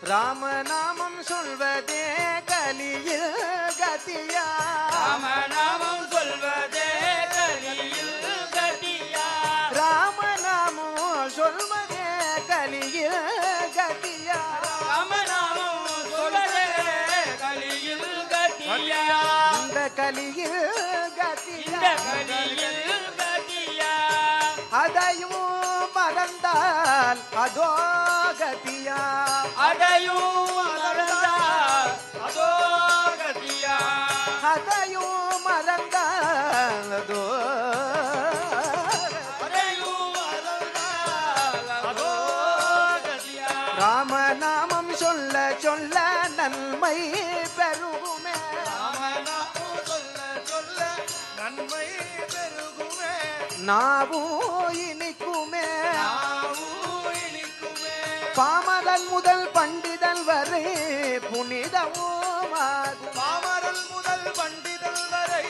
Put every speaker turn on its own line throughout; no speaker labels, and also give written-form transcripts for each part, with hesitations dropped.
ராமநாமம் சொல்வதே கலியில் கதியா
ராமநாமம் சொல்வதே கலியில் கதியா
ராமநாமம் சொல்வதே கலியில் கதியா
ராமநாமம் சொல்வதே கலியில் கதியா
இந்த கலியில் கதியா
இந்த கலியில் கதியா
அதையும் மறந்தால் அதோ கதியா
அதையும் மறந்தால் அதோ கதியா
அதையும் மறந்தால் அதோ
அதையும் மறந்தால் அதோ கதியா
ராமநாமம் சொல்ல சொல்ல நன்மை பெருகுமே
ராமநாமம் சொல்ல சொல்ல நன்மை பெருகுமே
நாவும் இனிக்குமே
இனிக்குமே
பாமரன் முதல் பண்டிதன் வரை புனிதமாகும்
பாமரன் முதல் பண்டிதன் வரை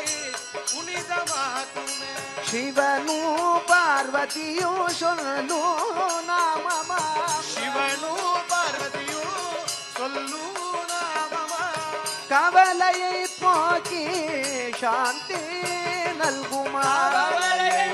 புனிதமாகுமே
சிவனும் பார்வதியும் சொல்லு நாமமா
சிவனு பார்வதியு சொல்லு நாமமா
கவலையை போக்கி சாந்தி நல்குமா
கவலையை